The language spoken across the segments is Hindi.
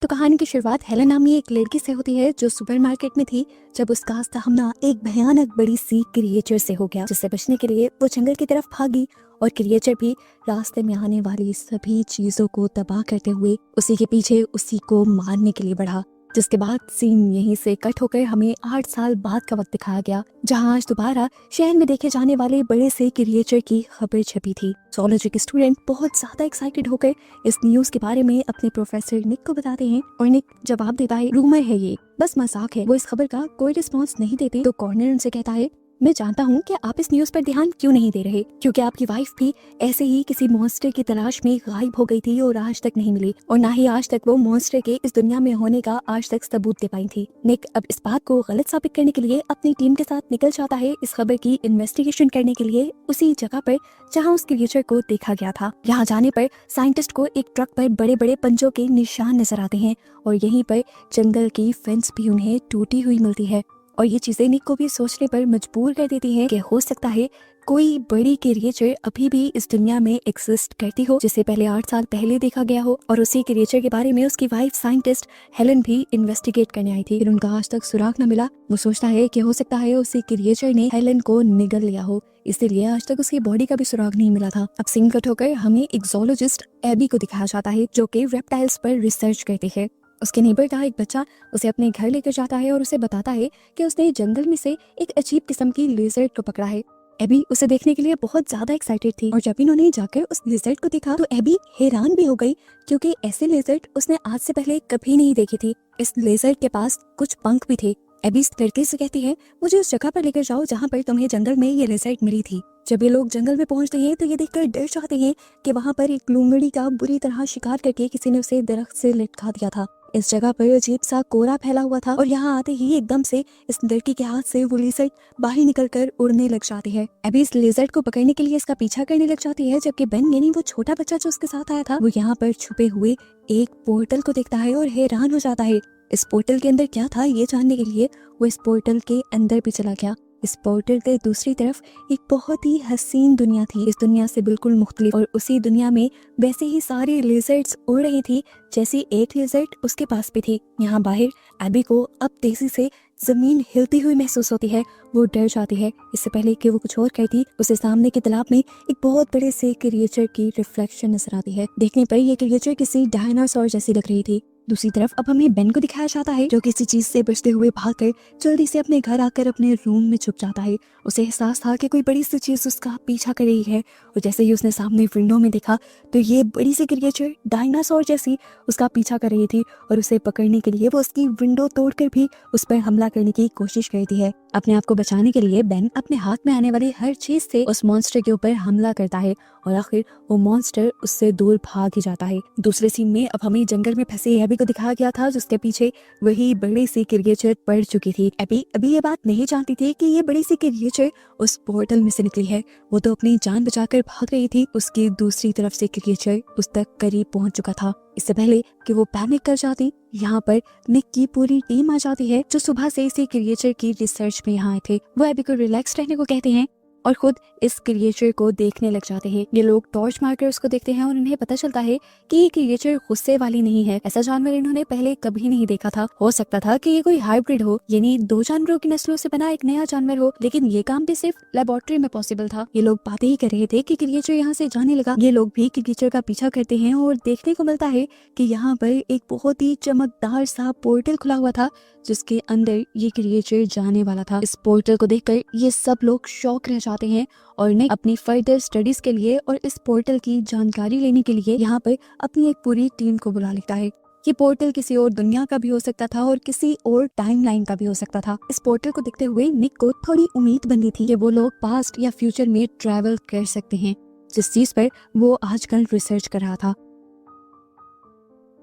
तो कहानी की शुरुआत हेलन नामी एक लड़की से होती है जो सुपरमार्केट में थी जब उसका सामना एक भयानक बड़ी सी क्रिएचर से हो गया, जिससे बचने के लिए वो जंगल की तरफ भागी और क्रिएचर भी रास्ते में आने वाली सभी चीजों को तबाह करते हुए उसी के पीछे उसी को मारने के लिए बढ़ा। जिसके बाद सीन यहीं से कट होकर हमें 8 साल बाद का वक्त दिखाया गया, जहां आज दोबारा शहर में देखे जाने वाले बड़े से क्रिएचर की खबर छपी थी। zoology के स्टूडेंट बहुत ज्यादा एक्साइटेड होकर इस न्यूज के बारे में अपने प्रोफेसर निक को बताते हैं और निक जवाब देता है, रूमर है, ये बस मजाक है। वो इस खबर का कोई रिस्पॉन्स नहीं देते तो कॉर्नर उनसे कहता है, मैं जानता हूँ कि आप इस न्यूज पर ध्यान क्यों नहीं दे रहे, क्योंकि आपकी वाइफ भी ऐसे ही किसी मॉन्स्टर की तलाश में गायब हो गई थी और आज तक नहीं मिली, और ना ही आज तक वो मॉन्स्टर के इस दुनिया में होने का आज तक सबूत दे पाई थी। निक अब इस बात को गलत साबित करने के लिए अपनी टीम के साथ निकल जाता है इस खबर की इन्वेस्टिगेशन करने के लिए उसी जगह पर जहाँ उस क्रिएचर को देखा गया था। यहाँ जाने पर साइंटिस्ट को एक ट्रक पर बड़े बड़े पंजों के निशान नजर आते हैं और यहीं पर जंगल की फेंस भी उन्हें टूटी हुई मिलती है, और ये चीजें निक को भी सोचने पर मजबूर कर देती हैं कि हो सकता है कोई बड़ी क्रिएचर अभी भी इस दुनिया में एग्जिस्ट करती हो, जिसे पहले 8 साल पहले देखा गया हो, और उसी क्रिएचर के बारे में उसकी वाइफ साइंटिस्ट हेलन भी इन्वेस्टिगेट करने आई थी, फिर उनका आज तक सुराग न मिला। वो सोचता है कि हो सकता है उसी क्रिएचर ने हेलन को निगल लिया हो, इसीलिए आज तक उसकी बॉडी का भी सुराग नहीं मिला था। अब सीन कट होकर हमें एक zoologist एबी को दिखाया जाता है जो कि रेप्टाइल्स पर रिसर्च करती है। उसके नेबर का एक बच्चा उसे अपने घर लेकर जाता है और उसे बताता है कि उसने जंगल में से एक अजीब किस्म की लेजर्ड को पकड़ा है। एबी उसे देखने के लिए बहुत ज्यादा एक्साइटेड थी और जब इन्होंने जाकर उस लेजर्ड को देखा तो एबी हैरान भी हो गई, क्योंकि ऐसे लेजर्ड उसने आज से पहले कभी नहीं देखी थी। इस लेजर्ड के पास कुछ पंख भी थे। एबी इस लड़के से कहती है, मुझे उस जगह पर लेकर जाओ जहाँ पर तुम्हें जंगल में ये लेजर्ड मिली थी। जब ये लोग जंगल में पहुंचते हैं तो ये देखकर डर जाते हैं कि वहाँ पर एक लोमड़ी का बुरी तरह शिकार करके किसी ने उसे दरख्त से लटका दिया था। इस जगह पर अजीब सा कोहरा फैला हुआ था और यहाँ आते ही एकदम से इस लड़की के हाथ से वो लेजर्ड बाहर निकलकर उड़ने लग जाती है। अभी इस लेजर्ड को पकड़ने के लिए इसका पीछा करने लग जाती है, जबकि बेन यानी वो छोटा बच्चा जो उसके साथ आया था वो यहाँ पर छुपे हुए एक पोर्टल को देखता है और हैरान हो जाता है। इस पोर्टल के अंदर क्या था ये जानने के लिए वो इस पोर्टल के अंदर भी चला गया। इस पोर्टल के दूसरी तरफ एक बहुत ही हसीन दुनिया थी, इस दुनिया से बिल्कुल मुख्तलिफ, और उसी दुनिया में वैसे ही सारी लेजर्ड्स उड़ रही थी जैसी एक लेजर्ड उसके पास भी थी। यहाँ बाहर एबी को अब तेजी से जमीन हिलती हुई महसूस होती है। वो डर जाती है। इससे पहले कि वो कुछ और कहती उसे सामने के तालाब में एक बहुत बड़े से क्रिएचर की रिफ्लेक्शन नजर आती है। देखने पर ये क्रिएचर किसी डायनासोर जैसी लग रही थी। दूसरी तरफ अब हमें बेन को दिखाया जाता है जो किसी चीज से बचते हुए भागकर जल्दी से अपने घर आकर अपने रूम में छुप जाता है। उसे एहसास था कि कोई बड़ी सी चीज उसका पीछा कर रही है, और जैसे ही उसने सामने विंडो में देखा तो ये बड़ी सी क्रिएचर डायनासोर जैसी उसका पीछा कर रही थी, और उसे पकड़ने के लिए वो उसकी विंडो तोड़कर भी उस पर हमला करने की कोशिश करती है। अपने आप को बचाने के लिए बेन अपने हाथ में आने वाली हर चीज से उस मॉन्स्टर के ऊपर हमला करता है, और आखिर वो मॉन्स्टर उससे दूर भाग ही जाता है। दूसरे सीन में अब हमें जंगल में फंसे एबी को दिखाया गया था जिसके पीछे वही बड़ी सी क्रिएचर पड़ चुकी थी। एबी अभी ये बात नहीं जानती थी कि ये बड़ी सी क्रिएचर उस पोर्टल में से निकली है। वो तो अपनी जान बचाकर भाग रही थी, उसकी दूसरी तरफ से क्रिएचर उस तक करीब पहुंच चुका था। इससे पहले कि वो पैनिक कर जाती, यहाँ पर निक की पूरी टीम आ जाती है जो सुबह से इसी क्रिएचर की रिसर्च में यहाँ आए थे। वो एबी को रिलैक्स रहने को कहते हैं और खुद इस क्रिएचर को देखने लग जाते हैं। ये लोग टॉर्च मारकर उसको देखते हैं और उन्हें पता चलता है कि ये क्रिएचर गुस्से वाली नहीं है। ऐसा जानवर इन्होंने पहले कभी नहीं देखा था। हो सकता था कि ये कोई हाइब्रिड हो, यानी 2 जानवरों की नस्लों से बना एक नया जानवर हो, लेकिन ये काम भी सिर्फ लेबोरेटरी में पॉसिबल था। ये लोग बातें ही कर रहे थे कि क्रिएचर यहाँ से जाने लगा। ये लोग भी क्रिएचर का पीछा करते हैं और देखने को मिलता है कि यहाँ पर एक बहुत ही चमकदार सा पोर्टल खुला हुआ था जिसके अंदर ये क्रिएचर जाने वाला था। इस पोर्टल को देखकर ये सब लोग शॉक रह जाते हैं और निक अपनी फर्दर स्टडीज के लिए और इस पोर्टल की जानकारी लेने के लिए यहाँ पर अपनी एक पूरी टीम को बुला लेता है। ये पोर्टल किसी और दुनिया का भी हो सकता था और किसी और टाइमलाइन का भी हो सकता था। इस पोर्टल को देखते हुए निक को थोड़ी उम्मीद बनी थी कि वो लोग पास्ट या फ्यूचर में ट्रैवल कर सकते हैं, जिस चीज पर वो आजकल रिसर्च कर रहा था।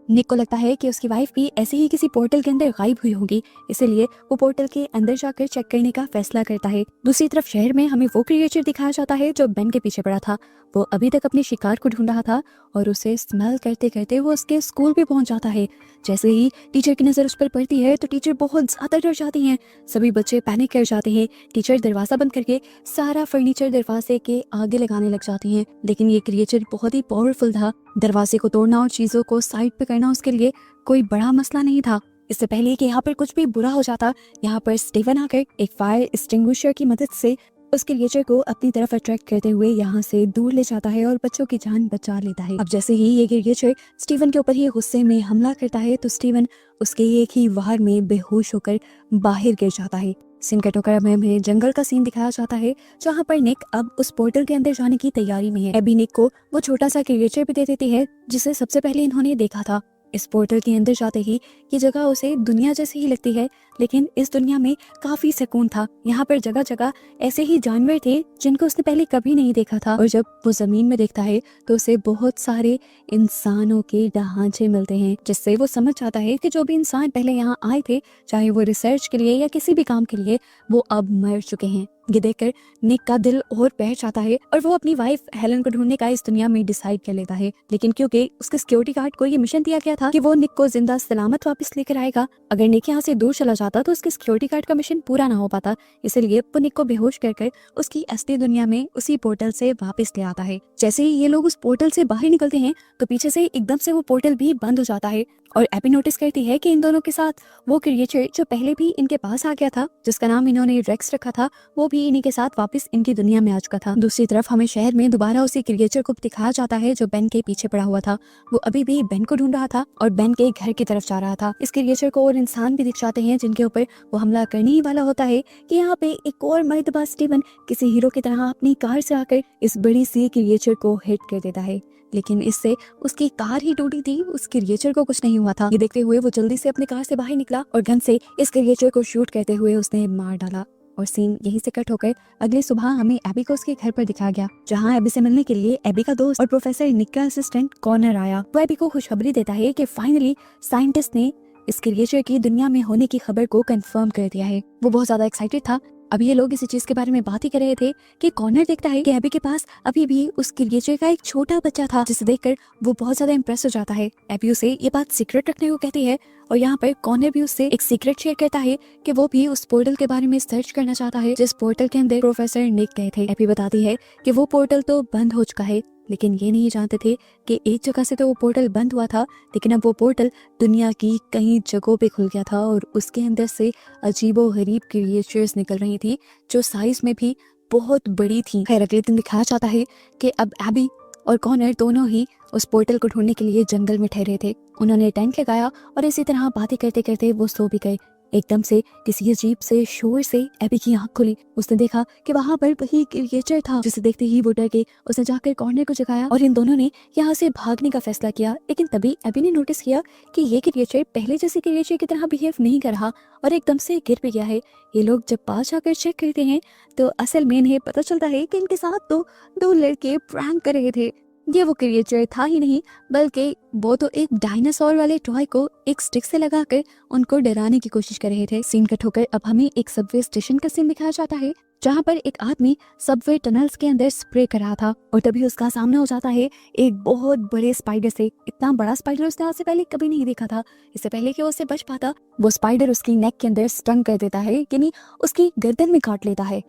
निक को लगता है कि उसकी वाइफ भी ऐसे ही किसी पोर्टल के अंदर गायब हुई होगी, इसलिए वो पोर्टल के अंदर जाकर चेक करने का फैसला करता है। दूसरी तरफ शहर में हमें वो क्रिएचर दिखाया जाता है जो बेन के पीछे पड़ा था। वो अभी तक अपने शिकार को ढूंढ रहा था और उसे स्मेल करते करते वो उसके स्कूल भी पहुंच जाता है। जैसे ही टीचर की नजर उस पर पड़ती है तो टीचर बहुत ज्यादा डर जाती हैं। सभी बच्चे पैनिक कर जाते हैं। टीचर दरवाजा बंद करके सारा फर्नीचर दरवाजे के आगे लगाने लग जाती हैं, लेकिन ये क्रिएचर बहुत ही पावरफुल था। दरवाजे को तोड़ना और चीजों को साइड पे करना करना उसके लिए कोई बड़ा मसला नहीं था। इससे पहले कि यहाँ पर कुछ भी बुरा हो जाता, यहाँ पर स्टीवन आकर एक फायर एक्सटिंग्विशर की मदद से उस क्रिएचर को अपनी तरफ अट्रैक्ट करते हुए यहाँ से दूर ले जाता है और बच्चों की जान बचा लेता है। अब जैसे ही ये क्रिएचर स्टीवन के ऊपर ही गुस्से में हमला करता है तो स्टीवन उसके एक ही वार में बेहोश होकर बाहर गिर जाता है। सीन कट होकर हमें जंगल का सीन दिखाया जाता है जहाँ पर निक अब उस पोर्टल के अंदर जाने की तैयारी में है। एबी निक को वो छोटा सा क्रिएचर भी दे देती है जिसे सबसे पहले इन्होंने देखा था। इस पोर्टल के अंदर जाते ही ये जगह उसे दुनिया जैसी ही लगती है, लेकिन इस दुनिया में काफी सुकून था। यहाँ पर जगह जगह ऐसे ही जानवर थे जिनको उसने पहले कभी नहीं देखा था। और जब वो जमीन में देखता है तो उसे बहुत सारे इंसानों के ढांचे मिलते हैं, जिससे वो समझ जाता है कि जो भी इंसान पहले यहाँ आए थे, चाहे वो रिसर्च के लिए या किसी भी काम के लिए, वो अब मर चुके हैं। ये देखकर निक का दिल और बैठ जाता है और वो अपनी वाइफ हेलन को ढूंढने का इस दुनिया में डिसाइड कर लेता है। लेकिन क्योंकि उसके सिक्योरिटी गार्ड को ये मिशन दिया गया था कि वो निक को जिंदा सलामत वापस लेकर आएगा, अगर निक यहाँ से दूर चला जाता तो उसके सिक्योरिटी गार्ड का मिशन पूरा ना हो पाता। इसलिए वो निक को बेहोश कर उसकी असली दुनिया में उसी पोर्टल से वापस ले आता है। जैसे ही ये लोग उस पोर्टल से बाहर निकलते हैं तो पीछे से एकदम से वो पोर्टल भी बंद हो जाता है और एबी नोटिस करती है कि इन दोनों के साथ वो क्रिएचर जो पहले भी इनके पास आ गया था, जिसका नाम इन्होंने रेक्स रखा था, वो भी इन्हीं के साथ वापस इनकी दुनिया में आ चुका था। दूसरी तरफ हमें शहर में दोबारा उसी क्रिएचर को दिखाया जाता है जो बेन के पीछे पड़ा हुआ था। वो अभी भी बेन को ढूंढ रहा था और बेन के घर की तरफ जा रहा था। इस क्रिएचर को और इंसान भी दिख जाते हैं जिनके ऊपर वो हमला करने ही वाला होता है कि यहाँ पे एक और मर्तबा स्टीवन किसी हीरो की तरह अपनी कार से आकर इस बड़ी सी क्रिएचर को हिट कर देता है। लेकिन इससे उसकी कार ही टूटी थी, उस क्रिएचर को कुछ नहीं हुआ था। ये देखते हुए वो जल्दी से अपनी कार से बाहर निकला और गन से इस क्रिएचर को शूट करते हुए उसने मार डाला। और सीन यहीं से कट होकर अगली सुबह हमें एबी को उसके घर पर दिखाया गया, जहां एबी से मिलने के लिए एबी का दोस्त और प्रोफेसर निक का असिस्टेंट कॉर्नर आया। वो एबी को खुशखबरी देता है कि फाइनली साइंटिस्ट ने इस क्रिएचर की दुनिया में होने की खबर को कंफर्म कर दिया है। वो बहुत ज्यादा एक्साइटेड था। अब ये लोग इसी चीज के बारे में बात ही कर रहे थे कि कॉर्नर देखता है कि एबी के पास अभी भी उस क्रिएचर का एक छोटा बच्चा था, जिसे देखकर वो बहुत ज्यादा इंप्रेस हो जाता है। एबी उसे ये बात सीक्रेट रखने को कहती है और यहाँ पर कॉर्नर भी उससे एक सीक्रेट शेयर करता है कि वो भी उस पोर्टल के बारे में सर्च करना चाहता है जिस पोर्टल के अंदर प्रोफेसर निक गए थे। एबी बताती है कि वो पोर्टल तो बंद हो चुका है, लेकिन ये नहीं जानते थे कि एक जगह से तो वो पोर्टल बंद हुआ था, लेकिन अब वो पोर्टल दुनिया की कई जगहों पे खुल गया था और उसके अंदर से अजीबोगरीब क्रिएचर्स निकल रही थी जो साइज में भी बहुत बड़ी थी। खैर अगले दिन दिखाया जाता है कि अब एबी और कॉर्नर दोनों ही उस पोर्टल को ढूंढने के लिए जंगल में ठहरे थे। उन्होंने टेंट लगाया और इसी तरह बातें करते करते वो सो भी गए। एकदम से किसी अजीब से शोर से एबी की आंख खुली। उसने देखा कि वहां पर वही क्रिएचर था, जिसे देखते ही वो डर गई। उसने जाकर कॉर्नर को जगाया और इन दोनों ने यहाँ से भागने का फैसला किया। लेकिन तभी एबी ने नोटिस किया कि ये क्रिएचर पहले जैसे क्रिएचर की तरह बिहेव नहीं कर रहा और एकदम से गिर भी गया है। ये लोग जब पास जाकर चेक करते हैं तो असल में इन्हें पता चलता है कि इनके साथ तो दो लड़के प्रैंक कर रहे थे। ये वो क्रिएचर था ही नहीं, बल्कि वो तो एक डायनासोर वाले टॉय को एक स्टिक से लगाकर उनको डराने की कोशिश कर रहे थे। सीन कट होकर अब हमें एक सबवे स्टेशन का सीन दिखाया जाता है, जहाँ पर एक आदमी सबवे टनल्स के अंदर स्प्रे कर रहा था और तभी उसका सामना हो जाता है एक बहुत बड़े स्पाइडर से। इतना बड़ा स्पाइडर उसने आज से पहले कभी नहीं देखा था। इससे पहले कि वो उससे बच पाता, वो स्पाइडर उसकी नेक के अंदर स्टंग कर देता है, यानी उसकी गर्दन में काट लेता है।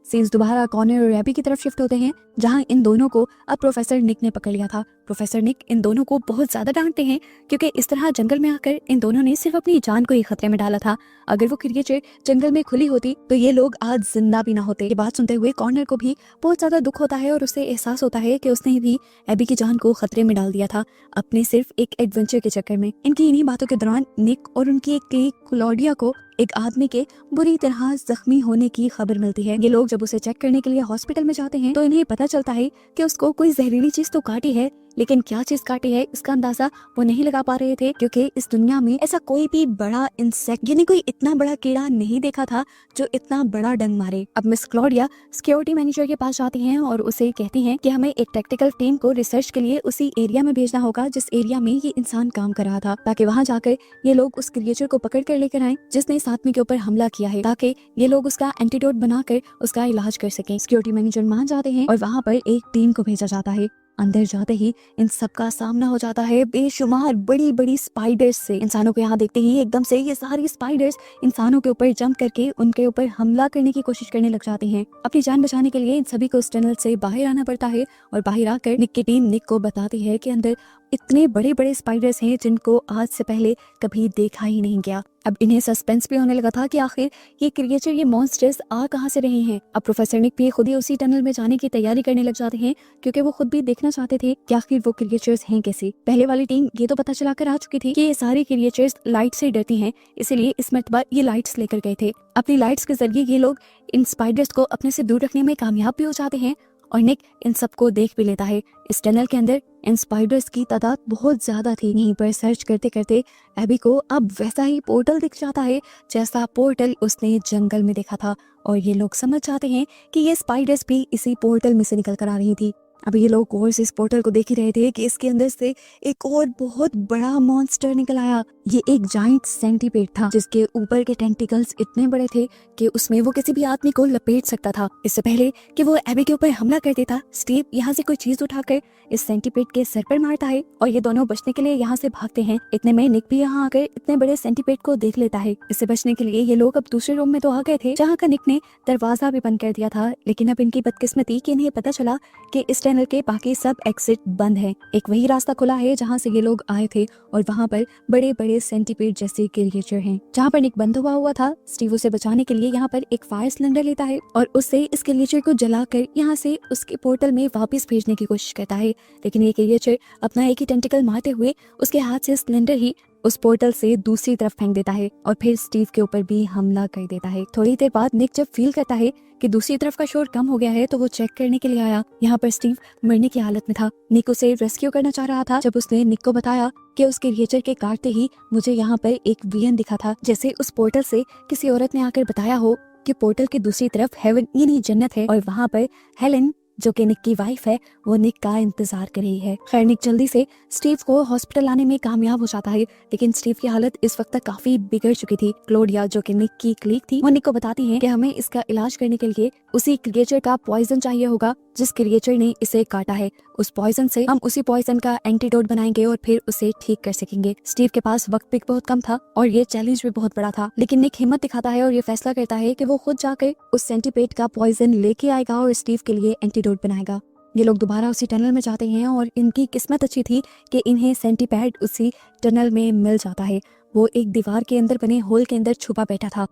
सीन्स दोबारा कॉर्नर और एबी की तरफ शिफ्ट होते हैं, जहां इन दोनों को अब प्रोफेसर निक ने पकड़ लिया था। प्रोफेसर निक इन दोनों को बहुत ज्यादा डांटते हैं क्योंकि इस तरह जंगल में आकर इन दोनों ने सिर्फ अपनी जान को ही खतरे में डाला था। अगर वो क्रिएचर जंगल में खुली होती तो ये लोग आज जिंदा भी ना होते। ये बात सुनते हुए कॉर्नर को भी बहुत ज्यादा दुख होता है और उसे एहसास होता है कि उसने भी एबी की जान को खतरे में डाल दिया था अपने सिर्फ एक एडवेंचर के चक्कर में। इनकी इन्हीं बातों के दौरान निक और उनकी एक क्लीग क्लॉडिया को एक आदमी के बुरी तरह जख्मी होने की खबर मिलती है। ये लोग जब उसे चेक करने के लिए हॉस्पिटल में जाते हैं तो इन्हें पता चलता है कि उसको कोई जहरीली चीज तो काटी है, लेकिन क्या चीज काटी है इसका अंदाजा वो नहीं लगा पा रहे थे क्योंकि इस दुनिया में ऐसा कोई भी बड़ा इंसेक्ट यानी कोई इतना बड़ा कीड़ा नहीं देखा था जो इतना बड़ा डंग मारे। अब मिस क्लॉडिया सिक्योरिटी मैनेजर के पास जाती हैं और उसे कहती हैं कि हमें एक टेक्निकल टीम को रिसर्च के लिए उसी एरिया में भेजना होगा जिस एरिया में ये इंसान काम कर रहा था, ताकि वहाँ जाकर ये लोग उस क्रिएचर को पकड़ कर लेकर आए जिसने इस आदमी के ऊपर हमला किया है, ताकि ये लोग उसका एंटीडोट बनाकर उसका इलाज कर सकें। सिक्योरिटी मैनेजर मान जाते हैं और वहाँ पर एक टीम को भेजा जाता है। अंदर जाते ही इन सबका सामना हो जाता है बेशुमार बड़ी बड़ी स्पाइडर्स से। इंसानों को यहाँ देखते ही एकदम से ये सारी स्पाइडर्स इंसानों के ऊपर जंप करके उनके ऊपर हमला करने की कोशिश करने लग जाते हैं। अपनी जान बचाने के लिए इन सभी को उस टनल से बाहर आना पड़ता है और बाहर आकर निक की टीम निक को बताती है कि अंदर इतने बड़े बड़े स्पाइडर्स हैं जिनको आज से पहले कभी देखा ही नहीं गया। अब इन्हें सस्पेंस भी होने लगा था कि आखिर ये क्रिएचर, ये मॉन्स्टर्स आ कहाँ से रहे हैं। अब प्रोफेसर निक भी खुद ही उसी टनल में जाने की तैयारी करने लग जाते हैं, क्योंकि वो खुद भी देखना चाहते थे कि आखिर वो क्रिएचर्स हैं कैसे। पहले वाली टीम ये तो पता चला कर आ चुकी थी कि ये सारे क्रिएचर्स लाइट से डरती हैं, इसलिए इस मर्तबा ये लाइट्स लेकर गए थे। अपनी लाइट्स के जरिए ये लोग इन स्पाइडर्स को अपने से दूर रखने में कामयाब भी हो जाते हैं और निक इन सबको देख भी लेता है। इस टनल के अंदर इन स्पाइडर्स की तादाद बहुत ज्यादा थी। यहीं पर सर्च करते करते एबी को अब वैसा ही पोर्टल दिख जाता है जैसा पोर्टल उसने जंगल में देखा था, और ये लोग समझ जाते हैं कि ये स्पाइडर्स भी इसी पोर्टल में से निकल कर आ रही थी। अब ये लोग और इस पोर्टल को देख ही रहे थे कि इसके अंदर से एक और बहुत बड़ा मॉन्स्टर निकल आया। ये एक जाइंट सेंटीपेड था जिसके ऊपर के टेंटिकल्स इतने बड़े थे कि उसमें वो किसी भी आदमी को लपेट सकता था। इससे पहले कि वो एबी के ऊपर हमला कर देता, स्टीव यहाँ से कोई चीज उठाकर इस सेंटीपेड के सर पर मारता है और ये दोनों बचने के लिए यहाँ से भागते हैं। इतने में निक भी यहाँ आकर इतने बड़े सेंटीपेड को देख लेता है। इससे बचने के लिए ये लोग अब दूसरे रूम में तो आ गए थे जहाँ का निक ने दरवाजा भी बंद कर दिया था, लेकिन अब इनकी बदकिस्मती कि इन्हें पता चला कि इस टनल के बाकी सब एग्जिट बंद है। एक वही रास्ता खुला है जहाँ से ये लोग आए थे और वहाँ पर बड़े बड़े सेंटीपेड जैसे क्रिएचर हैं। जहाँ पर निक बंद हुआ था, स्टीव उसे बचाने के लिए यहाँ पर एक फायर सिलेंडर लेता है और उससे इस क्रिएचर को जलाकर यहाँ से उसके पोर्टल में वापस भेजने की कोशिश करता है, लेकिन ये क्रिएचर अपना एक ही टेंटिकल मारते हुए उसके हाथ से सिलेंडर ही उस पोर्टल से दूसरी तरफ फेंक देता है और फिर स्टीव के ऊपर भी हमला कर देता है। थोड़ी देर बाद निक जब फील करता है कि दूसरी तरफ का शोर कम हो गया है तो वो चेक करने के लिए आया। यहाँ पर स्टीव मरने की हालत में था। निक उसे रेस्क्यू करना चाह रहा था जब उसने निक को बताया कि उस क्रिएचर के काटते ही मुझे यहाँ पर एक विजन दिखा था, जैसे उस पोर्टल से किसी औरत ने आकर बताया हो कि पोर्टल की दूसरी तरफ हेवन यानी जन्नत है और वहाँ पर हेलन जो कि निक की वाइफ है वो निक का इंतजार कर रही है। खैर निक जल्दी से स्टीव को हॉस्पिटल लाने में कामयाब हो जाता है, लेकिन स्टीव की हालत इस वक्त तक काफी बिगड़ चुकी थी। क्लोडिया जो कि निक की क्लीग थी, वो निक को बताती है कि हमें इसका इलाज करने के लिए उसी क्रिएचर का पॉइजन चाहिए होगा जिस क्रिएचर ने इसे काटा है। उस पॉइजन से हम उसी पॉइजन का एंटीडोट बनाएंगे और फिर उसे ठीक कर सकेंगे। स्टीव के पास वक्त भी बहुत कम था और ये चैलेंज भी बहुत बड़ा था, लेकिन निक हिम्मत दिखाता है और ये फैसला करता है कि वो खुद जाकर उस सेंटीपेड का पॉइजन लेके आएगा और स्टीव के लिए एंटीडोट बनाएगा। ये लोग दोबारा उसी टनल में जाते हैं और इनकी किस्मत अच्छी थी कि इन्हें सेंटीपेड उसी टनल में मिल जाता है। वो एक दीवार के अंदर बने होल के अंदर छुपा बैठा था।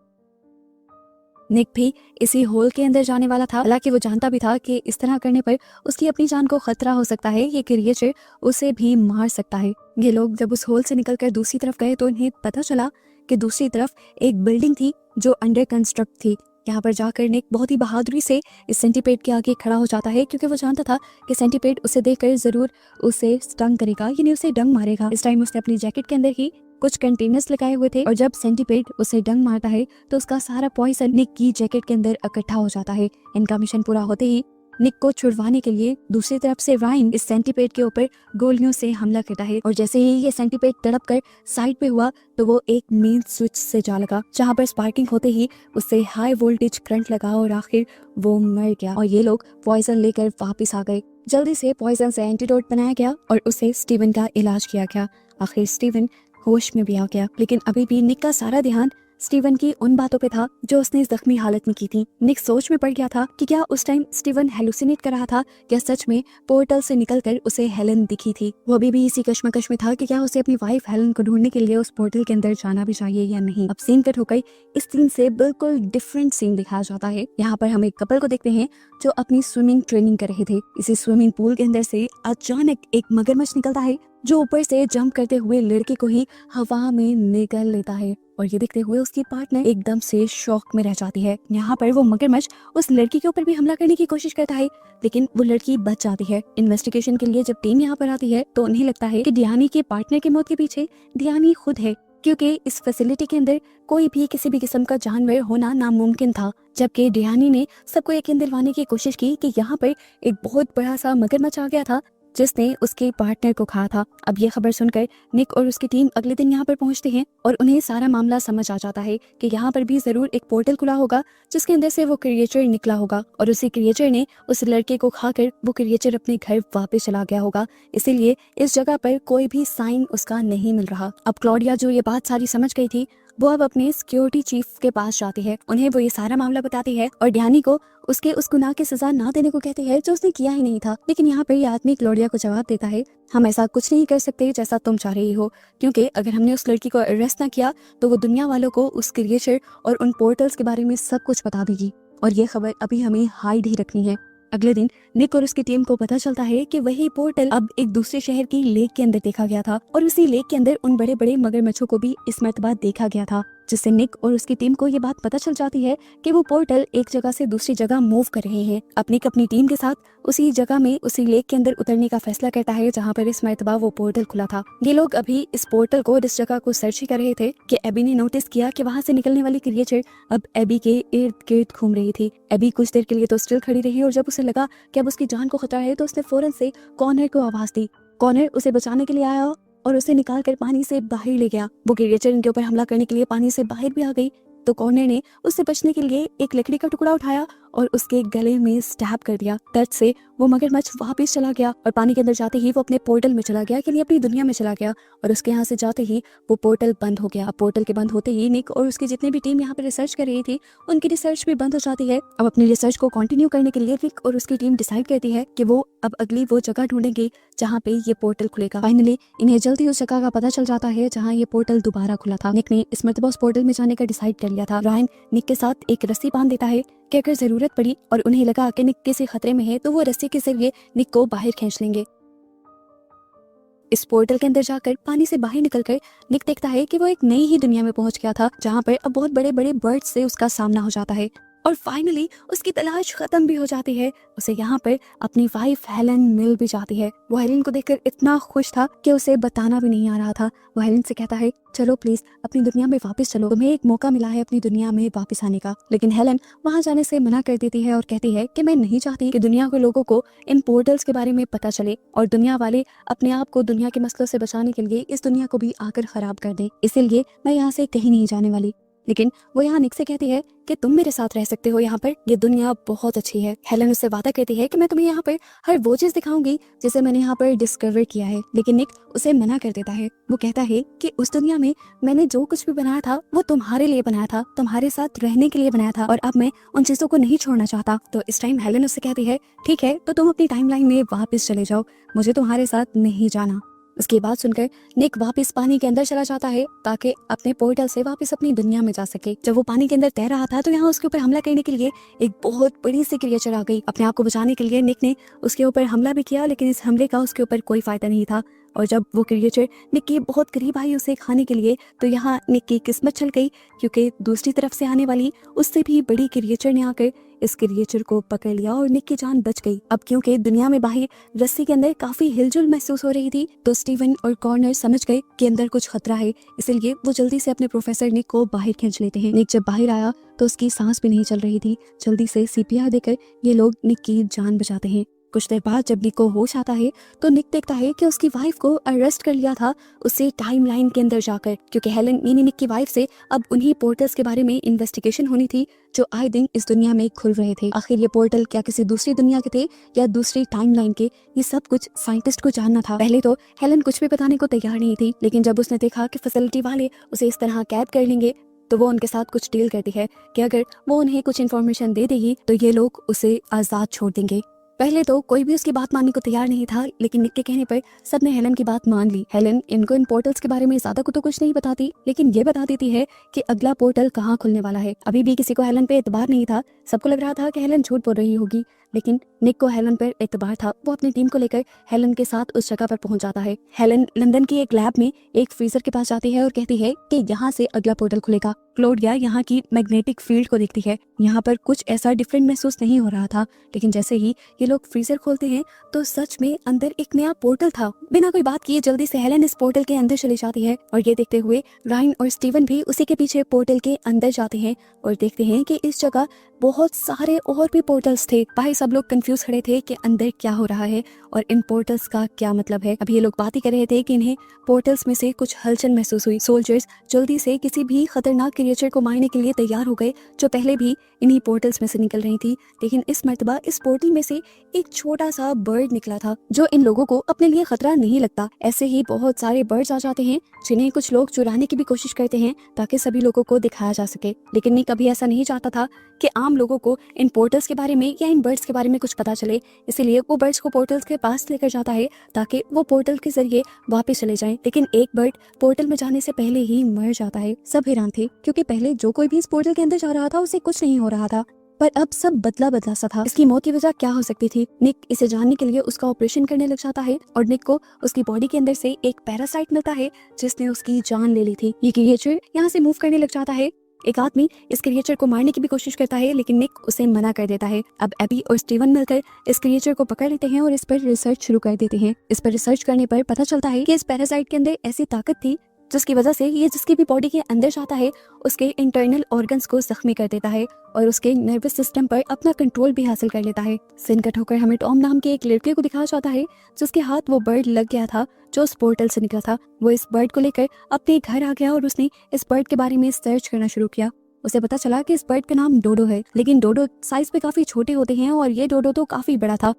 निक भी इसी होल के अंदर जाने वाला था, हालांकि वो जानता भी था कि इस तरह करने पर उसकी अपनी जान को खतरा हो सकता है, ये क्रिएचर उसे भी मार सकता है। ये लोग जब उस होल से निकलकर दूसरी तरफ गए तो इन्हें पता चला कि दूसरी तरफ एक बिल्डिंग थी जो अंडर कंस्ट्रक्ट थी। यहाँ पर जाकर निक बहुत ही बहादुरी से इस सेंटीपेड के आगे खड़ा हो जाता है, क्योंकि वो जानता था कि सेंटीपेड उसे देखकर जरूर उसे स्टंग करेगा, यानी उसे डंग मारेगा। इस टाइम उसने अपनी जैकेट के अंदर ही कुछ कंटेनर्स लगाए हुए थे और जब सेंटीपेड उसे डंग मारता है तो उसका सारा पॉइजन निक की जैकेट के अंदर इकट्ठा हो जाता है। इनका मिशन पूरा होते ही निक को छुड़वाने के लिए दूसरी तरफ से रायन इस सेंटीपेड के ऊपर गोलियों से हमला करता है और जैसे ही ये सेंटीपेड तड़प कर साइड पे हुआ तो वो एक मेन स्विच से जा लगा, जहाँ पर स्पार्किंग होते ही उससे हाई वोल्टेज करंट लगा और आखिर वो मर गया और ये लोग पॉइजन लेकर वापिस आ गए। जल्दी से पॉइजन से एंटीडोट बनाया गया और उसे स्टीवन का इलाज किया गया। आखिर स्टीवन होश में भी आ गया, लेकिन अभी भी निक का सारा ध्यान स्टीवन की उन बातों पे था जो उसने जख्मी हालत में की थी। निक सोच में पड़ गया था कि क्या उस टाइम स्टीवन हेलुसिनेट कर रहा था या सच में पोर्टल से निकलकर उसे हेलन दिखी थी। वो अभी भी इसी कश्मकश में था कि क्या उसे अपनी वाइफ हेलन को ढूंढने के लिए उस पोर्टल के अंदर जाना भी चाहिए या नहीं। अब सीन कट होकर इस सीन से बिल्कुल डिफरेंट सीन दिखाया जाता है। यहाँ पर हम एक कपल को देखते हैं जो अपनी स्विमिंग ट्रेनिंग कर रहे थे। इसी स्विमिंग पूल के अंदर से अचानक एक मगरमच्छ निकलता है जो ऊपर से जंप करते हुए लड़के को ही हवा में निगल लेता है और ये देखते हुए उसकी पार्टनर एकदम से शॉक में रह जाती है। यहाँ पर वो मगरमच्छ उस लड़की के ऊपर भी हमला करने की कोशिश करता है, लेकिन वो लड़की बच जाती है। इन्वेस्टिगेशन के लिए जब टीम यहाँ पर आती है तो उन्हें लगता है कि डियानी के पार्टनर की मौत के पीछे डियानी खुद है, क्योंकि इस फैसिलिटी के अंदर कोई भी किसी भी किस्म का जानवर होना नामुमकिन था। जबकि डियानी ने सबको यकीन दिलवाने की कोशिश की कि यहाँ पर एक बहुत बड़ा सा मगरमच्छ आ गया था जिसने उसके पार्टनर को खाया था। अब ये खबर सुनकर निक और उसकी टीम अगले दिन यहाँ पर पहुँचते हैं और उन्हें सारा मामला समझ आ जाता है कि यहाँ पर भी जरूर एक पोर्टल खुला होगा जिसके अंदर से वो क्रिएचर निकला होगा और उसी क्रिएचर ने उस लड़के को खाकर वो क्रिएचर अपने घर वापस चला गया होगा। इसीलिए इस जगह पर कोई भी साइन उसका नहीं मिल रहा। अब क्लॉडिया जो ये बात सारी समझ गई थी, वो अब अपने सिक्योरिटी चीफ के पास जाती है, उन्हें वो ये सारा मामला बताती है और डैनी को उसके उस गुनाह की सजा ना देने को कहती है जो उसने किया ही नहीं था। लेकिन यहाँ पर ये आदमी क्लोडिया को जवाब देता है, हम ऐसा कुछ नहीं कर सकते जैसा तुम चाह रही हो, क्योंकि अगर हमने उस लड़की को अरेस्ट ना किया तो वो दुनिया वालों को उस क्रिएचर और उन पोर्टल्स के बारे में सब कुछ बता देगी और ये खबर अभी हमें हाइड ही रखनी है। अगले दिन निक और उसकी टीम को पता चलता है कि वही पोर्टल अब एक दूसरे शहर की लेक के अंदर देखा गया था और उसी लेक के अंदर उन बड़े बड़े मगरमच्छों को भी इस मर्तबा देखा गया था, जिससे निक और उसकी टीम को ये बात पता चल जाती है कि वो पोर्टल एक जगह से दूसरी जगह मूव कर रहे हैं। अब निक अपनी टीम के साथ उसी जगह में उसी लेक के अंदर उतरने का फैसला करता है जहाँ पर इस मर्तबा वो पोर्टल खुला था। ये लोग अभी इस पोर्टल को, इस जगह को सर्च ही कर रहे थे कि एबी ने नोटिस किया कि वहाँ से निकलने वाली क्रिएचर अब एबी के इर्द गिर्द घूम रही थी। एबी कुछ देर के लिए तो स्टिल खड़ी रही और जब उसे लगा कि अब उसकी जान को खतरा है तो उसने फौरन से कॉर्नर को आवाज दी। कॉर्नर उसे बचाने के लिए आया और उसे निकाल कर पानी से बाहर ले गया। वो क्रिएचर इनके ऊपर हमला करने के लिए पानी से बाहर भी आ गई तो कॉर्नर ने उससे बचने के लिए एक लकड़ी का टुकड़ा उठाया और उसके गले में स्टैब कर दिया। दर्द से वो मगरमच्छ वापस चला गया और पानी के अंदर जाते ही वो अपने पोर्टल में चला गया, के लिए अपनी दुनिया में चला गया और उसके यहाँ से जाते ही वो पोर्टल बंद हो गया। पोर्टल के बंद होते ही निक और उसकी जितनी भी टीम यहाँ पे रिसर्च कर रही थी उनकी रिसर्च भी बंद हो जाती है। अब अपनी रिसर्च को कंटिन्यू करने के लिए निक और उसकी टीम डिसाइड करती है कि वो अब अगली वो जगह ढूंढेंगे जहाँ पे ये पोर्टल खुलेगा। फाइनली इन्हें जल्दी उस जगह का पता चल जाता है जहाँ ये पोर्टल दोबारा खुला था। निक ने इस मर्तबा उस पोर्टल में जाने का डिसाइड कर लिया था। रायन निक के साथ एक रस्सी बांध देता है कि अगर जरूरत पड़ी और उन्हें लगा कि निक किसी खतरे में है तो वो रस्सी के जरिए निक को बाहर खींच लेंगे। इस पोर्टल के अंदर जाकर पानी से बाहर निकलकर निक देखता है कि वो एक नई ही दुनिया में पहुंच गया था जहाँ पर अब बहुत बड़े बड़े बर्ड्स से उसका सामना हो जाता है और फाइनली उसकी तलाश खत्म भी हो जाती है। उसे यहाँ पर अपनी वाइफ हेलन मिल भी जाती है। वो हेलन को देखकर इतना खुश था कि उसे बताना भी नहीं आ रहा था। वो हेलन से कहता है, चलो प्लीज अपनी दुनिया में वापस चलो, तुम्हें एक मौका मिला है अपनी दुनिया में वापस आने का। लेकिन हेलन वहाँ जाने से मना कर देती है और कहती है कि मैं नहीं चाहती कि दुनिया के लोगों को इन पोर्टल्स के बारे में पता चले और दुनिया वाले अपने आप को दुनिया के मसलों से बचाने के लिए इस दुनिया को भी आकर खराब कर दे, इसीलिए मैं यहाँ से कहीं नहीं जाने वाली। लेकिन वो यहाँ निक से कहती है कि तुम मेरे साथ रह सकते हो, यहाँ पर ये दुनिया बहुत अच्छी है। हेलन उससे वादा करती है कि मैं तुम्हें यहाँ पर हर वो चीज दिखाऊंगी जिसे मैंने यहाँ पर डिस्कवर किया है। लेकिन निक उसे मना कर देता है। वो कहता है कि उस दुनिया में मैंने जो कुछ भी बनाया था वो तुम्हारे लिए बनाया था, तुम्हारे साथ रहने के लिए बनाया था और अब मैं उन चीजों को नहीं छोड़ना चाहता। तो इस टाइम हेलन उससे कहती है, ठीक है तो तुम अपनी टाइमलाइन में वापस चले जाओ, मुझे तुम्हारे साथ नहीं जाना। उसकी बात सुनकर निक वापस पानी के अंदर चला जाता है ताकि अपने पोर्टल से वापस अपनी दुनिया में जा सके। जब वो पानी के अंदर तैर रहा था तो यहाँ उसके ऊपर हमला करने के लिए एक बहुत बड़ी सी क्रिएचर आ गई। अपने आप को बचाने के लिए निक ने उसके ऊपर हमला भी किया, लेकिन इस हमले का उसके ऊपर कोई फायदा नहीं था और जब वो क्रिएचर निक के बहुत करीब आई उसे खाने के लिए तो यहाँ निक की किस्मत चल गई, क्योंकि दूसरी तरफ से आने वाली उससे भी बड़ी क्रिएचर ने आकर इस क्रिएचर को पकड़ लिया और निक की जान बच गई। अब क्योंकि दुनिया में बाहर रस्सी के अंदर काफी हिलजुल महसूस हो रही थी तो स्टीवन और कॉर्नर समझ गए कि अंदर कुछ खतरा है, इसलिए वो जल्दी से अपने प्रोफेसर निक को बाहर खींच लेते हैं। निक जब बाहर आया तो उसकी सांस भी नहीं चल रही थी। जल्दी से सीपीआर देकर ये लोग निक की जान बचाते हैं। कुछ देर बाद जब निक को होश आता है तो निक देखता है कि उसकी वाइफ को अरेस्ट कर लिया था उससे टाइमलाइन के अंदर जाकर, क्योंकि हेलन यानी निक की वाइफ से अब उन्हीं पोर्टल्स के बारे में इन्वेस्टिगेशन होनी थी जो आए दिन इस दुनिया में खुल रहे थे। आखिर ये पोर्टल क्या किसी दूसरी दुनिया के थे या दूसरी टाइमलाइन के, ये सब कुछ साइंटिस्ट को जानना था। पहले तो हेलन कुछ भी बताने को तैयार नहीं थी, लेकिन जब उसने देखा कि फैसिलिटी वाले उसे इस तरह कैद कर लेंगे तो वो उनके साथ कुछ डील करती है कि अगर वो उन्हें कुछ इन्फॉर्मेशन दे देगी तो ये लोग उसे आजाद छोड़ देंगे। पहले तो कोई भी उसकी बात मानने को तैयार नहीं था, लेकिन निक के कहने पर सबने हेलन की बात मान ली। हेलन इनको इन पोर्टल्स के बारे में ज्यादा तो कुछ नहीं बताती, लेकिन ये बता देती है कि अगला पोर्टल कहाँ खुलने वाला है। अभी भी किसी को हेलन पे एतबार नहीं था, सबको लग रहा था कि हेलन झूठ बोल रही होगी, लेकिन निक को हेलन पर एतबार था। वो अपनी टीम को लेकर हेलन के साथ उस जगह पर पहुंच जाता है। हेलन लंदन की एक लैब में एक फ्रीजर के पास जाती है और कहती है कि यहाँ से अगला पोर्टल खुलेगा। क्लोडिया यहाँ की मैग्नेटिक फील्ड को देखती है। यहाँ पर कुछ ऐसा डिफरेंट महसूस नहीं हो रहा था, लेकिन जैसे ही ये लोग फ्रीजर खोलते हैं तो सच में अंदर एक नया पोर्टल था। बिना कोई बात किए जल्दी से हेलन इस पोर्टल के अंदर चली जाती है और ये देखते हुए रायन और स्टीवन भी उसी के पीछे पोर्टल के अंदर जाते हैं और देखते हैं कि इस जगह बहुत सारे और भी पोर्टल्स थे। बाहर सब लोग कंफ्यूज खड़े थे कि अंदर क्या हो रहा है और इन पोर्टल्स का क्या मतलब है। अभी ये लोग बात ही कर रहे थे कि इन्हें पोर्टल्स में से कुछ हलचल महसूस हुई। सोल्जर्स जल्दी से किसी भी खतरनाक क्रिएचर को मारने के लिए तैयार हो गए जो पहले भी इन्हीं पोर्टल्स में से निकल रही थी। लेकिन इस मर्तबा इस पोर्टल में से एक छोटा सा बर्ड निकला था जो इन लोगों को अपने लिए खतरा नहीं लगता। ऐसे ही बहुत सारे बर्ड्स आ जाते हैं जिन्हें कुछ लोग चुराने की भी कोशिश करते हैं ताकि सभी लोगों को दिखाया जा सके। लेकिन निक कभी ऐसा नहीं चाहता था कि आम लोगों को इन पोर्टल्स के बारे में या इन बर्ड्स के बारे में कुछ पता चले, इसीलिए वो बर्ड्स को पोर्टल्स के पास लेकर जाता है ताकि वो पोर्टल के जरिए वापस चले जाएं। लेकिन एक बर्ड पोर्टल में जाने से पहले ही मर जाता है। सब हैरान थे क्योंकि पहले जो कोई भी इस पोर्टल के अंदर जा रहा था उसे कुछ नहीं हो रहा था, पर अब सब बदला बदला सा था। इसकी मौत की वजह क्या हो सकती थी? निक इसे जानने के लिए उसका ऑपरेशन करने लग जाता है और निक को उसकी बॉडी के अंदर से एक पैरासाइट मिलता है जिसने उसकी जान ले ली थी। ये क्रिएचर यहाँ से मूव करने लग जाता है। एक आदमी इस क्रिएचर को मारने की भी कोशिश करता है लेकिन निक उसे मना कर देता है। अब एबी और स्टीवन मिलकर इस क्रिएचर को पकड़ लेते हैं और इस पर रिसर्च शुरू कर देते हैं। इस पर रिसर्च करने पर पता चलता है कि इस पैरासाइट के अंदर ऐसी ताकत थी जिसकी वजह से ये जिसकी भी बॉडी के अंदर जाता है उसके इंटरनल ऑर्गन्स को जख्मी कर देता है और उसके नर्वस सिस्टम पर अपना कंट्रोल भी हासिल कर लेता है। सीन कट होकर हमें टॉम नाम के एक लड़के को दिखाया जाता है जिसके हाथ वो बर्ड लग गया था जो उस पोर्टल से निकला था। वो इस बर्ड को लेकर अपने घर आ गया और उसने इस बर्ड के बारे में सर्च करना शुरू किया। उसे पता चला कि इस बर्ड का नाम डोडो है, लेकिन डोडो साइज पे काफी छोटे होते हैं और ये डोडो तो काफी बड़ा था।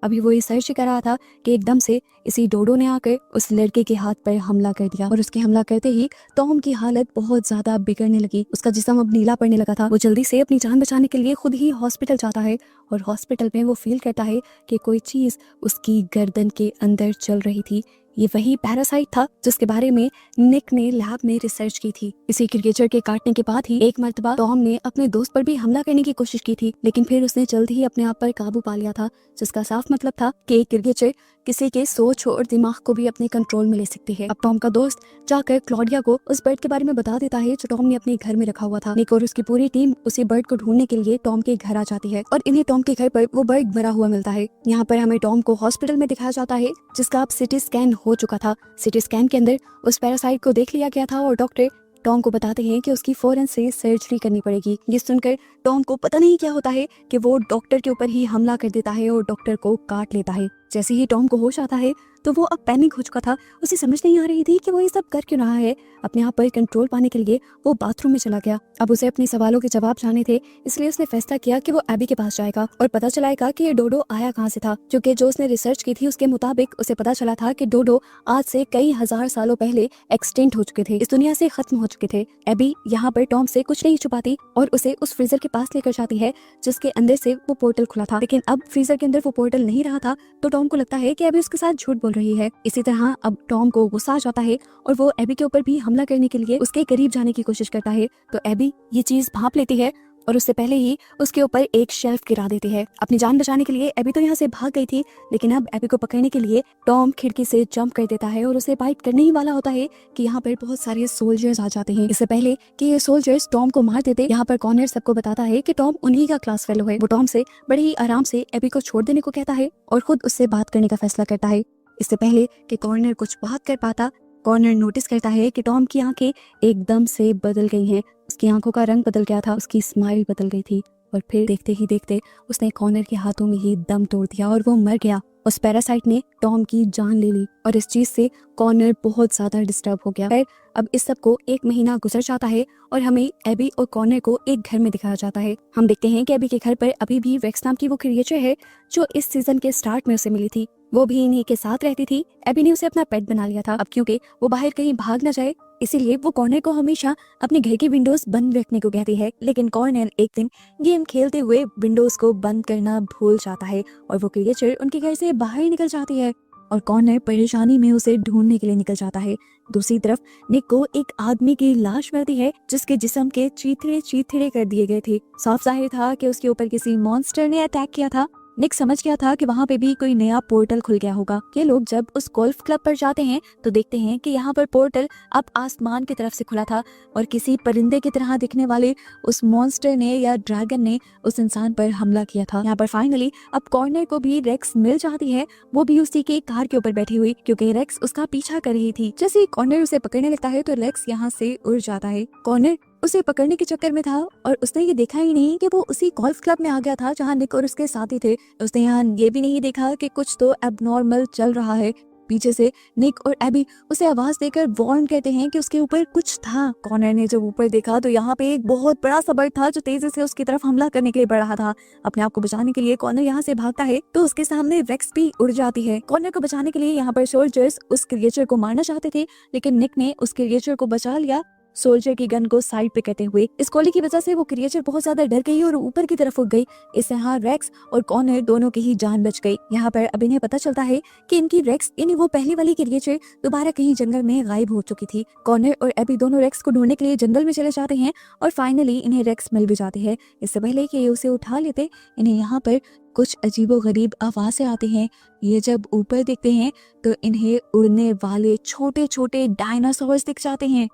अभी वो ये सर्च कर रहा था कि एकदम से इसी डोडो ने आकर उस लड़के के हाथ पर हमला कर दिया और उसके हमला करते ही टॉम की हालत बहुत ज्यादा बिगड़ने लगी। उसका जिस्म अब नीला पड़ने लगा था। वो जल्दी से अपनी जान बचाने के लिए खुद ही हॉस्पिटल जाता है और हॉस्पिटल में वो फील करता है कि कोई चीज उसकी गर्दन के अंदर चल रही थी। ये वही पैरासाइट था जिसके बारे में निक ने लैब में रिसर्च की थी। इसी क्रिएचर के काटने के बाद ही एक मर्तबा टॉम ने अपने दोस्त पर भी हमला करने की कोशिश की थी, लेकिन फिर उसने जल्द ही अपने आप पर काबू पा लिया था, जिसका साफ मतलब था कि एक क्रिएचर किसी के सोच और दिमाग को भी अपने कंट्रोल में ले सकती है। अब टॉम का दोस्त जाकर क्लॉडिया को उस बर्ड के बारे में बता देता है जो टॉम ने अपने घर में रखा हुआ था। निक और उसकी पूरी टीम उसी बर्ड को ढूंढने के लिए टॉम के घर आ जाती है और इन्हें टॉम के घर पर वो बर्ड मरा हुआ मिलता है। यहाँ पर हमें टॉम को हॉस्पिटल में दिखाया जाता है जिसका अब सिटी स्कैन हो चुका था। सिटी स्कैन के अंदर उस पैरासाइट को देख लिया गया था और डॉक्टर टॉम को बताते हैं कि उसकी फौरन से सर्जरी करनी पड़ेगी। ये सुनकर टॉम को पता नहीं क्या होता है कि वो डॉक्टर के ऊपर ही हमला कर देता है और डॉक्टर को काट लेता है। जैसे ही टॉम को होश आता है तो वो अब पैनिक हो चुका था। उसे समझ नहीं आ रही थी कि वो ये सब कर क्यों रहा है। अपने आप पर कंट्रोल पाने के लिए वो बाथरूम में चला गया। अब उसे अपने सवालों के जवाब जानने थे, इसलिए उसने फैसला किया कि वो एबी के पास जाएगा और पता चलाएगा कि ये डोडो आया कहाँ से था, क्योंकि जो उसने रिसर्च की थी उसके मुताबिक उसे पता चला था कि डोडो आज से कई हजार सालों पहले एक्सटिंक्ट हो चुके थे, इस दुनिया से खत्म हो चुके थे। एबी यहाँ पर टॉम से कुछ नहीं छुपाती और उसे उस फ्रीजर के पास लेकर जाती है जिसके अंदर से वो पोर्टल खुला था, लेकिन अब फ्रीजर के अंदर वो पोर्टल नहीं रहा था तो टॉम को लगता है कि एबी उसके साथ झूठ बोल रही है। इसी तरह अब टॉम को गुस्सा आ जाता है और वो एबी के ऊपर भी हमला करने के लिए उसके करीब जाने की कोशिश करता है, तो एबी ये चीज भांप लेती है और उससे पहले ही उसके ऊपर एक शेल्फ गिरा देती है। अपनी जान बचाने के लिए एबी तो यहाँ से भाग गई थी, लेकिन अब एबी को पकड़ने के लिए टॉम खिड़की से जंप कर देता है और उसे बाइट करने ही वाला होता है कि यहाँ पर बहुत सारे सोल्जर्स आ जाते हैं। इससे पहले कि ये सोल्जर्स टॉम को मार देते, यहाँ पर कॉर्नर सबको बताता है कि टॉम उन्हीं का क्लास फेलो है। वो टॉम से बड़े ही आराम से एबी को छोड़ देने को कहता है और खुद उससे बात करने का फैसला करता है। इससे पहले कि कॉर्नर कुछ बात कर पाता, कॉर्नर नोटिस करता है कि टॉम की आंखें एकदम से बदल गई हैं। उसकी आंखों का रंग बदल गया था, उसकी स्माइल बदल गई थी और फिर देखते ही देखते उसने कॉर्नर के हाथों में ही दम तोड़ दिया और वो मर गया। उस पैरासाइट ने टॉम की जान ले ली और इस चीज से कॉर्नर बहुत ज्यादा डिस्टर्ब हो गया। अब इस सब को 1 महीना गुजर जाता है और हमें एबी और कॉर्नर को एक घर में दिखाया जाता है। हम देखते हैं कि एबी के घर पर अभी भी रेक्स नाम की वो क्रिएचर है जो इस सीजन के स्टार्ट में उसे मिली थी। वो भी इन्हीं के साथ रहती थी। एबी ने उसे अपना पेट बना लिया था। अब क्योंकि वो बाहर कहीं भाग ना जाए, इसीलिए वो कॉर्नर को हमेशा अपने घर की विंडोज बंद रखने को कहती है, लेकिन कॉर्नर एक दिन गेम खेलते हुए विंडोज को बंद करना भूल जाता है और वो क्रिएचर उनके घर से बाहर निकल जाती है और कॉर्नर परेशानी में उसे ढूंढने के लिए निकल जाता है। दूसरी तरफ निक को एक आदमी की लाश मिलती है जिसके जिस्म के चीथड़े चीथड़े कर दिए गए थे। साफ जाहिर था कि उसके ऊपर किसी मॉन्स्टर ने अटैक किया था। निक समझ गया था कि वहाँ पे भी कोई नया पोर्टल खुल गया होगा। ये लोग जब उस गोल्फ क्लब पर जाते हैं तो देखते हैं कि यहाँ पर पोर्टल अब आसमान की तरफ से खुला था और किसी परिंदे की तरह दिखने वाले उस मॉन्स्टर ने या ड्रैगन ने उस इंसान पर हमला किया था। यहाँ पर फाइनली अब कॉर्नर को भी रेक्स मिल जाती है, वो भी उसी के कार के ऊपर बैठी हुई, क्योंकि रेक्स उसका पीछा कर रही थी। जैसे कॉर्नर उसे पकड़ने लगता है तो रेक्स यहाँ से उड़ जाता है। कॉर्नर उसे पकड़ने के चक्कर में था और उसने ये देखा ही नहीं कि वो उसी गोल्फ क्लब में आ गया था जहाँ निक और उसके साथी थे। उसने यहाँ ये भी नहीं देखा कि कुछ तो एबनॉर्मल चल रहा है। पीछे से निक और एबी उसे आवाज देकर वार्न कहते हैं कि उसके ऊपर कुछ था। कॉनर ने जब ऊपर देखा तो यहाँ पे एक बहुत बड़ा सा बर्ड था जो तेजी से उसकी तरफ हमला करने के लिए बढ़ रहा था। अपने आप को बचाने के लिए कॉनर यहाँ से भागता है तो उसके सामने रेक्स भी उड़ जाती है। कॉनर को बचाने के लिए यहाँ पर सोल्जर्स उस क्रिएचर को मारना चाहते थे, लेकिन निक ने उस क्रिएचर को बचा लिया सोल्जर की गन को साइड पे करते हुए। इस गोली की वजह से वो क्रिएचर बहुत ज्यादा डर गई और ऊपर की तरफ उड़ गई। इससे यहाँ रेक्स और कॉनर दोनों की ही जान बच गई। यहाँ पर अब इन्हें पता चलता है कि इनकी रेक्स यानी वो पहली वाली क्रिएचर दोबारा कहीं जंगल में गायब हो चुकी थी। कॉनर और एबी दोनों रेक्स को ढूंढने के लिए जंगल में चले जाते हैं और फाइनली इन्हें रेक्स मिल भी जाती है। इससे पहले कि ये उसे उठा लेते, इन्हें यहाँ पर कुछ अजीबोगरीब आवाजें आती हैं। ये जब ऊपर देखते हैं तो इन्हें उड़ने वाले छोटे छोटे डायनासोर्स दिख जाते हैं।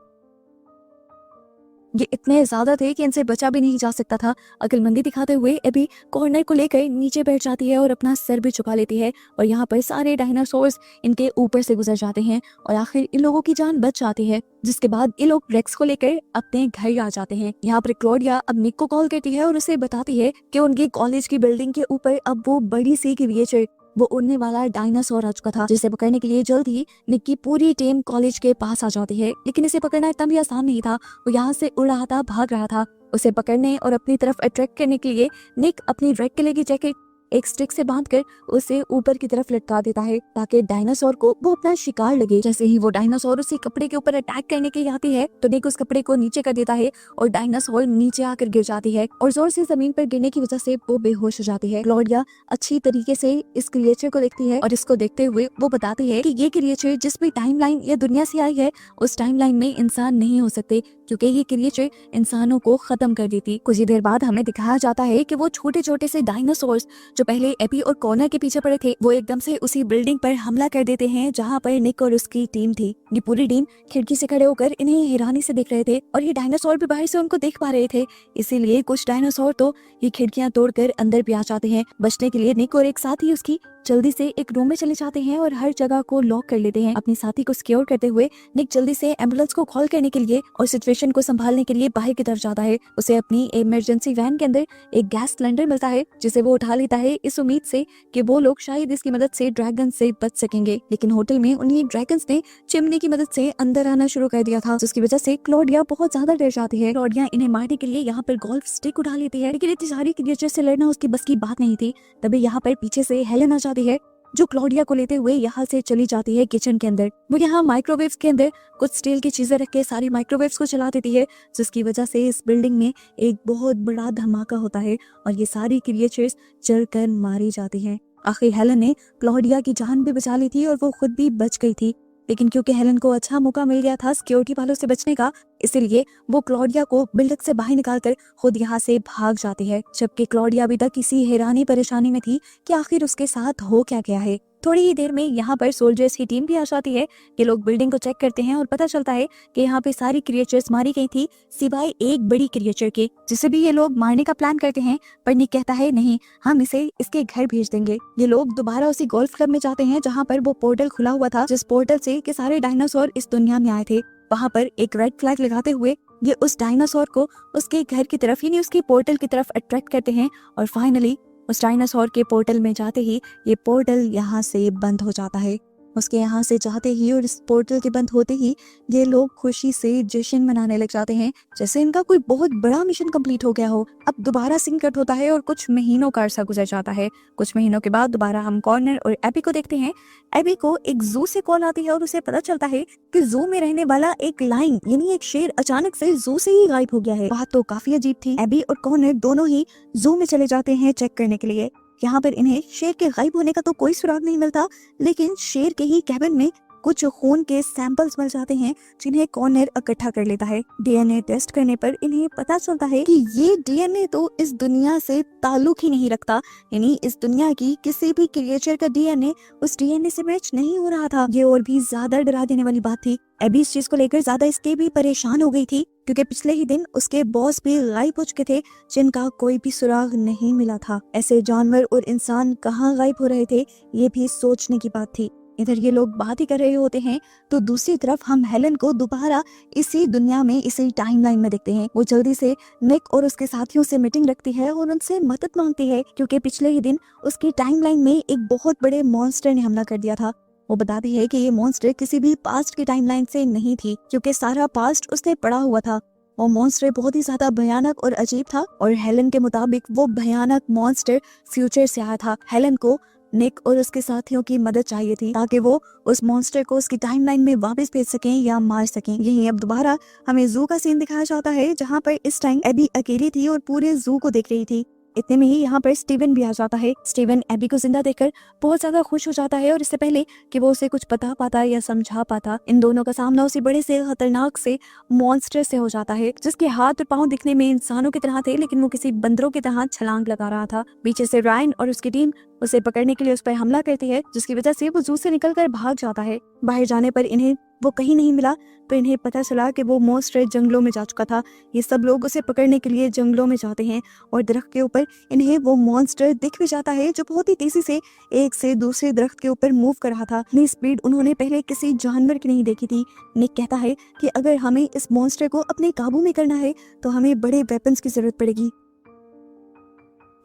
ये इतने ज्यादा थे कि इनसे बचा भी नहीं जा सकता था। अक्लमंदी दिखाते हुए एबी कॉर्नर को लेकर नीचे बैठ जाती है और अपना सर भी झुका लेती है और यहाँ पर सारे डायनासोर्स इनके ऊपर से गुजर जाते हैं और आखिर इन लोगों की जान बच जाती है। जिसके बाद ये लोग रेक्स को लेकर अपने घर आ जाते हैं। यहाँ पर क्लॉडिया अब निक को कॉल करती है और उसे बताती है कि उनकी कॉलेज की बिल्डिंग के ऊपर अब वो बड़ी सी क्रिएचर, वो उड़ने वाला डायनासोर आ चुका था, जिसे पकड़ने के लिए जल्द ही निक की पूरी टीम कॉलेज के पास आ जाती है। लेकिन इसे पकड़ना इतना भी आसान नहीं था। वो यहाँ से उड़ रहा था, भाग रहा था। उसे पकड़ने और अपनी तरफ अट्रैक्ट करने के लिए निक अपनी रेड कलर की जैकेट एक स्टिक से बांधकर उसे ऊपर की तरफ लटका देता है ताकि डायनासोर को वो अपना शिकार लगे। जैसे ही वो डायनासोर उसी कपड़े के ऊपर अटैक करने के लिए आती है तो निक उस कपड़े को नीचे कर देता है और डायनासोर नीचे आकर गिर जाती है और जोर से जमीन पर गिरने की वजह से वो बेहोश हो जाती है। क्लॉडिया अच्छी तरीके से इस क्रिएचर को देखती है और इसको देखते हुए वो बताती है कि ये क्रिएचर जिस भी टाइमलाइन या दुनिया से आई है उस टाइमलाइन में इंसान नहीं हो सकते, क्योंकि ये क्रिएचर इंसानों को खत्म कर देती। कुछ ही देर बाद हमें दिखाया जाता है कि वो छोटे छोटे से डायनासोर्स जो पहले एबी और कॉर्नर के पीछे पड़े थे वो एकदम से उसी बिल्डिंग पर हमला कर देते हैं जहाँ पर निक और उसकी टीम थी। ये पूरी टीम खिड़की से खड़े होकर इन्हें हैरानी से देख रहे थे और ये डायनासोर भी बाहर से उनको देख पा रहे थे। इसीलिए कुछ डायनासोर तो ये खिड़कियां तोड़कर अंदर भी आ जाते हैं। बचने के लिए निक और एक साथी उसकी जल्दी से एक रूम में चले जाते हैं और हर जगह को लॉक कर लेते हैं। अपने साथी को सिक्योर करते हुए निक जल्दी से एम्बुलेंस को कॉल करने के लिए और सिचुएशन को संभालने के लिए बाहर की तरफ जाता है। उसे अपनी इमरजेंसी वैन के अंदर एक गैस सिलेंडर मिलता है जिसे वो उठा लेता है इस उम्मीद से कि वो लोग शायद इसकी मदद से ड्रैगन से बच सकेंगे। लेकिन होटल में उन्हीं ड्रैगन्स ने चिमनी की मदद से अंदर आना शुरू कर दिया था, जिसकी वजह से क्लॉडिया बहुत ज्यादा डर जाती है। क्लॉडिया इन्हें मारने के लिए यहाँ पर गोल्फ स्टिक उठा लेती है, लेकिन इतनी सारी क्रिएचर से लड़ना उसकी बस की बात नहीं थी। तभी यहाँ पर पीछे से हेलन आ जाती है जो क्लॉडिया को लेते हुए यहाँ से चली जाती है किचन के अंदर। वो यहाँ माइक्रोवेव्स के अंदर कुछ स्टील की चीजें रख के सारी माइक्रोवेव्स को चला देती है, जिसकी वजह से इस बिल्डिंग में एक बहुत बड़ा धमाका होता है और ये सारी क्रिएचर्स जलकर मारी जाती हैं। आखिर हेलन ने क्लॉडिया की जान भी बचा ली थी और वो खुद भी बच गई थी, लेकिन क्योंकि हेलन को अच्छा मौका मिल गया था सिक्योरिटी वालों से बचने का, इसलिए वो क्लॉडिया को बिल्डिंग से बाहर निकालकर खुद यहाँ से भाग जाती है। जबकि क्लॉडिया अभी तक इसी हैरानी परेशानी में थी कि आखिर उसके साथ हो क्या गया है। थोड़ी ही देर में यहाँ पर सोल्जर्स की टीम भी आ जाती है। ये लोग बिल्डिंग को चेक करते हैं और पता चलता है कि यहाँ पे सारी क्रिएचर्स मारी गई थी सिवाय एक बड़ी क्रिएचर के, जिसे भी ये लोग मारने का प्लान करते हैं। पर निक कहता है नहीं, हम इसे इसके घर भेज देंगे। ये लोग दोबारा उसी गोल्फ क्लब में जाते हैं जहाँ पर वो पोर्टल खुला हुआ था, जिस पोर्टल से के सारे डायनासोर इस दुनिया में आए थे। वहाँ पर एक रेड फ्लैग लगाते हुए ये उस डायनासोर को उसके घर की तरफ यानी उसके पोर्टल की तरफ अट्रैक्ट करते हैं और फाइनली उस डायनासोर के पोर्टल में जाते ही ये पोर्टल यहाँ से बंद हो जाता है। उसके यहाँ से जाते ही और इस पोर्टल के बंद होते ही ये लोग खुशी से जश्न मनाने लग जाते हैं, जैसे इनका कोई बहुत बड़ा मिशन कंप्लीट हो गया हो। अब दोबारा सीन कट होता है और कुछ महीनों का अरसा गुजर जाता है। कुछ महीनों के बाद दोबारा हम कॉर्नर और एबी को देखते हैं। एबी को एक जू से कॉल आती है और उसे पता चलता है कि जू में रहने वाला एक लायन यानी एक शेर अचानक से जू से ही गायब हो गया है। बात तो काफी अजीब थी। एबी और कॉर्नर दोनों ही जू में चले जाते हैं चेक करने के लिए। यहाँ पर इन्हें शेर के गायब होने का तो कोई सुराग नहीं मिलता, लेकिन शेर के ही कैबिन में कुछ खून के सैंपल्स मिल जाते हैं जिन्हें कॉर्नर इकट्ठा कर लेता है। डीएनए टेस्ट करने पर इन्हें पता चलता है कि ये डीएनए तो इस दुनिया से ताल्लुक ही नहीं रखता, यानी इस दुनिया की किसी भी क्रिएचर का डीएनए उस डीएनए से मैच नहीं हो रहा था। ये और भी ज्यादा डरा देने वाली बात थी। एबी इस चीज को लेकर ज्यादा इसके भी परेशान हो गई थी, क्योंकि पिछले ही दिन उसके बॉस भी गायब हो चुके थे जिनका कोई भी सुराग नहीं मिला था। ऐसे जानवर और इंसान कहाँ गायब हो रहे थे ये भी सोचने की बात थी। इधर ये लोग बात ही कर रहे होते हैं तो दूसरी तरफ हम हेलन को दोबारा इसी दुनिया में इसी टाइमलाइन में देखते हैं। वो जल्दी से निक और उसके साथियों से मीटिंग रखती है और उनसे मदद मांगती है क्योंकि पिछले ही दिन उसकी टाइमलाइन में एक बहुत बड़े मॉन्स्टर ने हमला कर दिया था। वो बताती है कि ये मॉन्स्टर किसी भी पास्ट की टाइमलाइन से नहीं थी क्योंकि सारा पास्ट उसने पढ़ा हुआ था। वो मॉन्स्टर बहुत ही ज्यादा भयानक और अजीब था और हेलन के मुताबिक वो भयानक मॉन्स्टर फ्यूचर से आया था। हेलन को निक और उसके साथियों की मदद चाहिए थी ताकि वो उस मॉन्स्टर को उसकी टाइमलाइन में वापस भेज सकें या मार सकें। यही अब दोबारा हमें जू का सीन दिखाया जाता है जहाँ पर इस टाइम एबी अकेली थी और पूरे जू को देख रही थी। इतने में ही यहाँ पर स्टीवन भी आ जाता है। स्टीवन एबी को जिंदा देखकर बहुत ज्यादा खुश हो जाता है और इससे पहले कि वो उसे कुछ बता पाता या समझा पाता, इन दोनों का सामना उसी बड़े से खतरनाक से मॉन्स्टर से हो जाता है जिसके हाथ और पांव दिखने में इंसानों की तरह थे लेकिन वो किसी बंदरों की तरह छलांग लगा रहा था। पीछे से रायन और उसकी टीम उसे पकड़ने के लिए उस पर हमला करती है जिसकी वजह से वो जू से निकलकर भाग जाता है। बाहर जाने पर इन्हें वो कहीं नहीं मिला तो इन्हें पता चला कि वो मॉन्स्टर जंगलों में जा चुका था। ये सब लोग उसे पकड़ने के लिए जंगलों में जाते हैं और दरख्त के ऊपर इन्हें वो मॉन्स्टर दिख भी जाता है जो बहुत ही तेजी से एक से दूसरे दरख्त के ऊपर मूव कर रहा था। इतनी स्पीड उन्होंने पहले किसी जानवर की नहीं देखी थी। निक कहता है कि अगर हमें इस मॉन्स्टर को अपने काबू में करना है तो हमें बड़े वेपन्स की जरूरत पड़ेगी।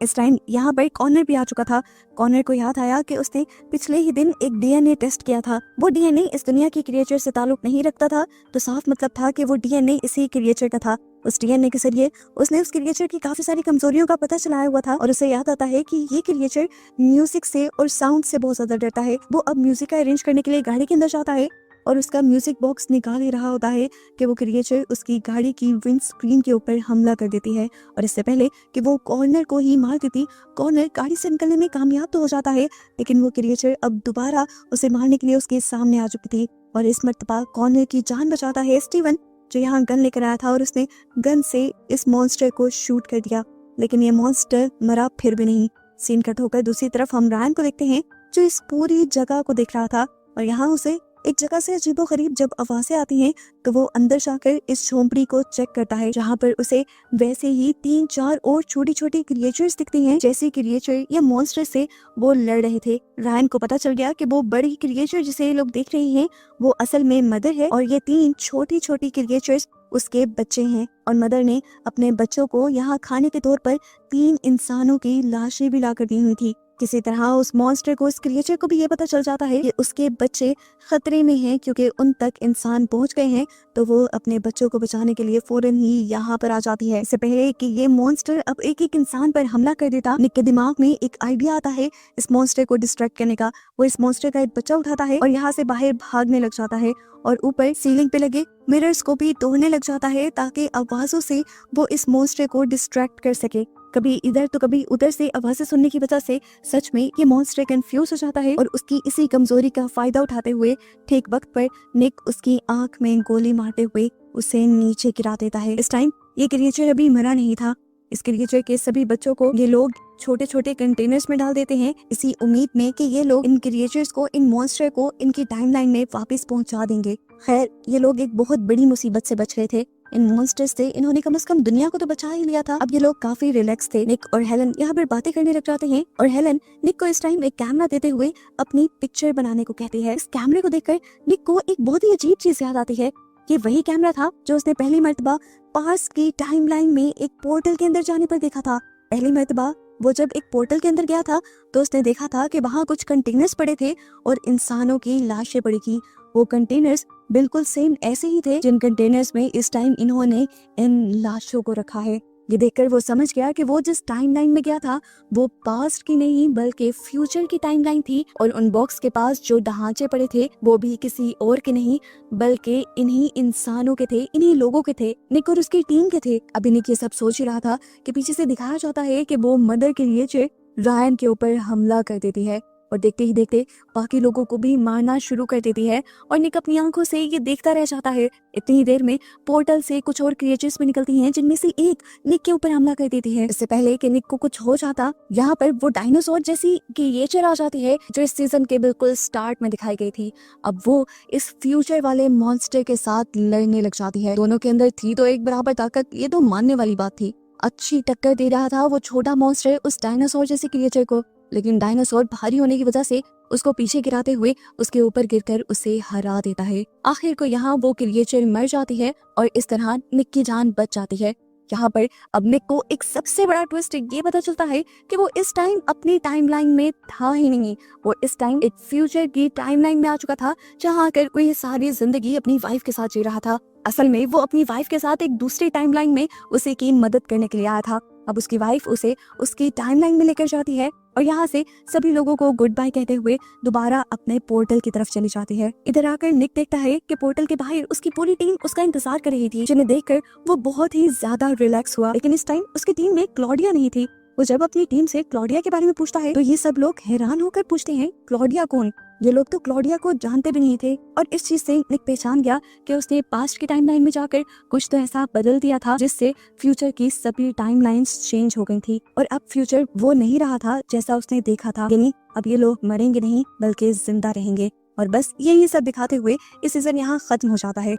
इस टाइम यहाँ पर कॉर्नर भी आ चुका था। कॉर्नर को याद आया कि उसने पिछले ही दिन एक डीएनए टेस्ट किया था। वो डीएनए इस दुनिया की क्रिएचर से ताल्लुक नहीं रखता था तो साफ मतलब था कि वो डीएनए इसी क्रिएचर का था। उस डीएनए के जरिए उसने उस क्रिएचर की काफी सारी कमजोरियों का पता चलाया हुआ था और उसे याद आता है कि ये क्रिएचर म्यूजिक से और साउंड से बहुत ज्यादा डरता है। वो अब म्यूजिक का अरेंज करने के लिए गाड़ी के अंदर जाता है और उसका म्यूजिक बॉक्स निकाल ही रहा होता है कि वो क्रिएचर उसकी गाड़ी की विंड स्क्रीन के ऊपर हमला कर देती है और इससे पहले कि वो कॉर्नर को ही मार देती, कॉर्नर गाड़ी से निकलने में कामयाब तो हो जाता है लेकिन वो क्रिएचर अब दोबारा उसे मारने के लिए उसके सामने आ चुकी थी और इस मर्तबा कॉर्नर की जान बचाता है स्टीवन जो यहाँ गन लेकर आया था और उसने गन से इस मॉन्स्टर को शूट कर दिया लेकिन ये मॉन्स्टर मरा फिर भी नहीं। सीन कट होकर दूसरी तरफ हम रायन को देखते हैं जो इस पूरी जगह को देख रहा था और यहाँ उसे एक जगह से अजीबोगरीब जब आवाजें आती हैं तो वो अंदर जाकर इस झोंपड़ी को चेक करता है जहाँ पर उसे वैसे ही 3-4 और छोटी छोटी क्रिएचर्स दिखती हैं जैसे क्रिएचर या मॉन्स्टर से वो लड़ रहे थे। रायन को पता चल गया कि वो बड़ी क्रिएचर जिसे ये लोग देख रहे हैं वो असल में मदर है और ये 3 छोटी छोटी क्रिएचर्स उसके बच्चे हैं और मदर ने अपने बच्चों को यहाँ खाने के तौर पर 3 इंसानों की लाशें भी लाकर दी हुई थी। किसी तरह उस मॉन्स्टर को, इस क्रिएचर को भी ये पता चल जाता है कि उसके बच्चे खतरे में हैं क्योंकि उन तक इंसान पहुंच गए हैं तो वो अपने बच्चों को बचाने के लिए फौरन ही यहाँ पर आ जाती है। इससे पहले कि ये मॉन्स्टर अब एक एक इंसान पर हमला कर देता, निक के दिमाग में एक आइडिया आता है इस मॉन्स्टर को डिस्ट्रैक्ट करने का। वो इस मॉन्स्टर का एक बच्चा उठाता है और यहाँ से बाहर भागने लग जाता है और ऊपर सीलिंग पे लगे मिरर्स को भी तोड़ने लग जाता है ताकि आवाजों से वो इस मॉन्स्टर को डिस्ट्रैक्ट कर सके। कभी इधर तो कभी उधर से आवाजें सुनने की वजह से सच में ये मॉन्स्टर कंफ्यूज हो जाता है और उसकी इसी कमजोरी का फायदा उठाते हुए ठीक वक्त पर निक उसकी आंख में गोली मारते हुए उसे नीचे गिरा देता है। इस टाइम ये क्रिएचर अभी मरा नहीं था। इस क्रिएचर के सभी बच्चों को ये लोग छोटे छोटे कंटेनर्स में डाल देते हैं इसी उम्मीद में कि ये लोग इन क्रिएचर्स को, इन मॉन्स्टर को इनकी टाइमलाइन में वापस पहुंचा देंगे। खैर ये लोग एक बहुत बड़ी मुसीबत से बच रहे थे। इन मॉन्स्टर्स से इन्होंने कम से कम दुनिया को तो बचा ही लिया था। अब ये लोग काफी रिलैक्स थे। निक और हेलन यहाँ पर बातें करने लग जाते हैं और हेलन निक को इस टाइम एक कैमरा देते हुए अपनी पिक्चर बनाने को कहती है। इस कैमरे को देखकर निक को एक बहुत ही अजीब चीज याद आती है। ये वही कैमरा था जो उसने पहली मर्तबा पास्ट की टाइमलाइन में एक पोर्टल के अंदर जाने पर देखा था। पहली मर्तबा वो जब एक पोर्टल के अंदर गया था तो उसने देखा था कि वहाँ कुछ कंटेनर्स पड़े थे और इंसानों की लाशें पड़ी थी। वो कंटेनर्स बिल्कुल सेम ऐसे ही थे जिन कंटेनर्स में इस टाइम इन्होंने इन लाशों को रखा है। ये देखकर वो समझ गया कि वो जिस टाइमलाइन में गया था वो पास्ट की नहीं बल्कि फ्यूचर की टाइमलाइन थी और उन बॉक्स के पास जो ढांचे पड़े थे वो भी किसी और के नहीं बल्कि इन्हीं इंसानों के थे, इन्हीं लोगों के थे, निक और उसकी टीम के थे। अभी निक ये सब सोच ही रहा था कि पीछे से दिखाया जाता है कि वो मदर के लिए रायन के ऊपर हमला कर देती है और देखते ही देखते बाकी लोगों को भी मारना शुरू कर देती है और निक अपनी आंखों से ये देखता रह जाता है। इतनी ही देर में पोर्टल से कुछ और क्रिएचर्स भी निकलती हैं जिनमें से एक निक के ऊपर हमला कर देती है। इससे पहले कि निक को कुछ हो जाता यहाँ पर वो डायनासोर जैसी क्रिएचर आ जाती है जो इस सीजन के बिल्कुल स्टार्ट में दिखाई गई थी। अब वो इस फ्यूचर वाले मॉन्स्टर के साथ लड़ने लग जाती है। दोनों के अंदर थी तो एक बराबर ताकत, ये तो मानने वाली बात थी। अच्छी टक्कर दे रहा था वो छोटा मॉन्स्टर उस डायनासोर जैसे क्रिएचर को, लेकिन डायनासोर भारी होने की वजह से उसको पीछे गिराते हुए उसके ऊपर गिरकर उसे हरा देता है। आखिर को यहाँ वो क्रिएचर मर जाती है और इस तरह निक की जान बच जाती है। यहाँ पर अब निक को एक सबसे बड़ा ट्विस्ट ये पता चलता है कि वो इस टाइम अपनी टाइमलाइन में था ही नहीं। वो इस टाइम एक फ्यूचर की टाइमलाइन में आ चुका था, जहाँ आकर कोई सारी जिंदगी अपनी वाइफ के साथ जी रहा था। असल में वो अपनी वाइफ के साथ एक दूसरी टाइमलाइन में उसे की मदद करने के लिए आया था। अब उसकी वाइफ उसे उसकी टाइमलाइन में लेकर जाती है और यहाँ से सभी लोगों को गुड बाय कहते हुए दोबारा अपने पोर्टल की तरफ चली जाती है। इधर आकर निक देखता है कि पोर्टल के बाहर उसकी पूरी टीम उसका इंतजार कर रही थी, जिन्हें देखकर वो बहुत ही ज्यादा रिलैक्स हुआ। लेकिन इस टाइम उसकी टीम में क्लॉडिया नहीं थी। वो जब अपनी टीम से क्लॉडिया के बारे में पूछता है तो ये सब लोग हैरान होकर पूछते हैं, क्लॉडिया कौन? ये लोग तो क्लॉडिया को जानते भी नहीं थे। और इस चीज से निक पहचान गया कि उसने पास्ट की टाइमलाइन में जाकर कुछ तो ऐसा बदल दिया था जिससे फ्यूचर की सभी टाइमलाइंस चेंज हो गई थी और अब फ्यूचर वो नहीं रहा था जैसा उसने देखा था। यानी अब ये लोग मरेंगे नहीं बल्कि जिंदा रहेंगे। और बस यही सब दिखाते हुए इस सीजन यहाँ खत्म हो जाता है।